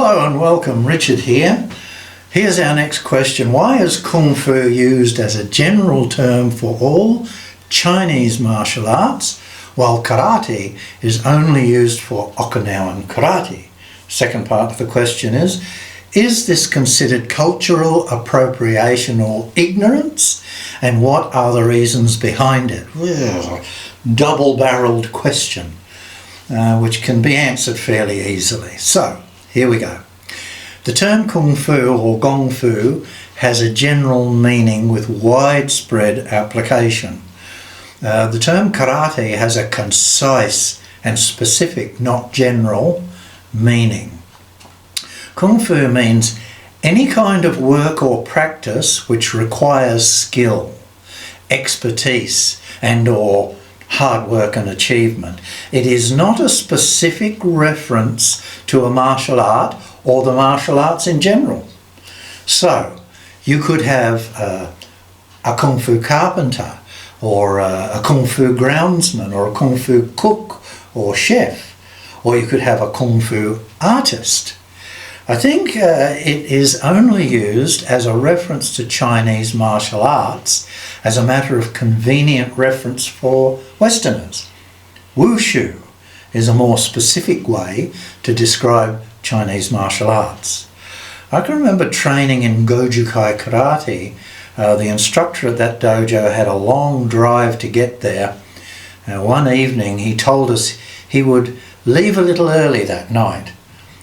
Hello and welcome, Richard here. Here's our next question. Why is Kung Fu used as a general term for all Chinese martial arts, while karate is only used for Okinawan karate? Second part of the question is this considered cultural appropriation or ignorance? And what are the reasons behind it? Well, double-barreled question, which can be answered fairly easily. So, here we go. The term Kung Fu or Gong Fu has a general meaning with widespread application. The term karate has a concise and specific, not general, meaning. Kung Fu means any kind of work or practice which requires skill, expertise and/or hard work and achievement. It is not a specific reference to a martial art or the martial arts in general. So, you could have a Kung Fu carpenter or a Kung Fu groundsman or a Kung Fu cook or chef, or you could have a Kung Fu artist. I think it is only used as a reference to Chinese martial arts as a matter of convenient reference for Westerners. Wushu is a more specific way to describe Chinese martial arts. I can remember training in Goju-Kai karate. The instructor at that dojo had a long drive to get there. One evening he told us he would leave a little early that night.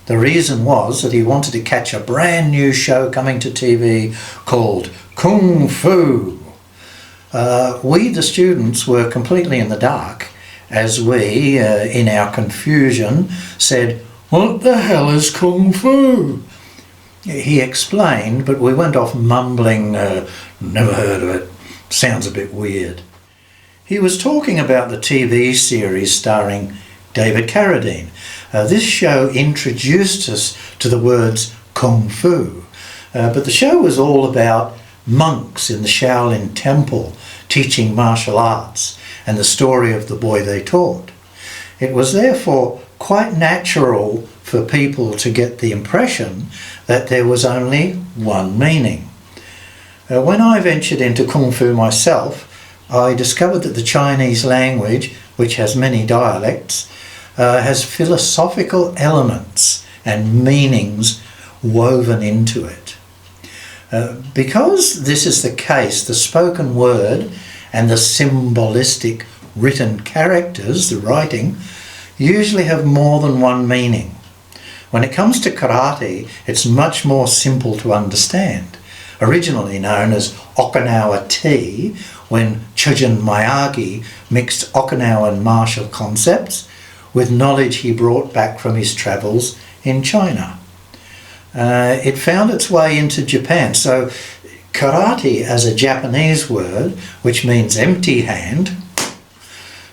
The reason was that he wanted to catch a brand new show coming to TV called Kung Fu. We, the students, were completely in the dark as we, in our confusion, said, "What the hell is Kung Fu?" He explained, but we went off mumbling, "Never heard of it, sounds a bit weird." He was talking about the TV series starring David Carradine. This show introduced us to the words Kung Fu, but the show was all about monks in the Shaolin Temple teaching martial arts and the story of the boy they taught. It was therefore quite natural for people to get the impression that there was only one meaning. When I ventured into Kung Fu myself, I discovered that the Chinese language, which has many dialects, has philosophical elements and meanings woven into it. Because this is the case, the spoken word and the symbolistic written characters, the writing, usually have more than one meaning. When it comes to karate, it's much more simple to understand. Originally known as Okinawa tea, when Chujin Miyagi mixed Okinawan martial concepts with knowledge he brought back from his travels in China. It found its way into Japan, so karate as a Japanese word, which means empty hand,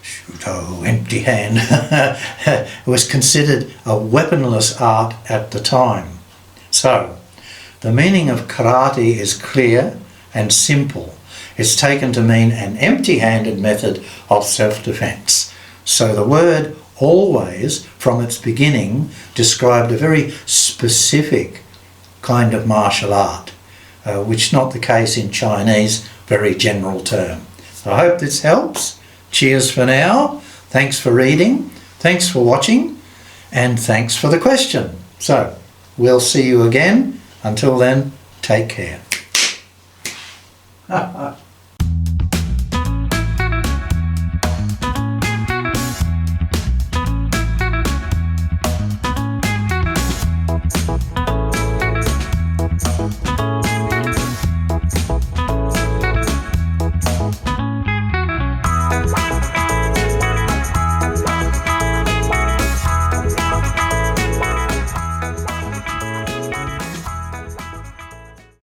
shuto, empty hand, was considered a weaponless art at the time. So, the meaning of karate is clear and simple. It's taken to mean an empty-handed method of self-defense. So the word always, from its beginning, described a very specific kind of martial art, which is not the case in Chinese, very general term. I hope this helps. Cheers for now. Thanks for reading. Thanks for watching. And thanks for the question. So, we'll see you again. Until then, take care.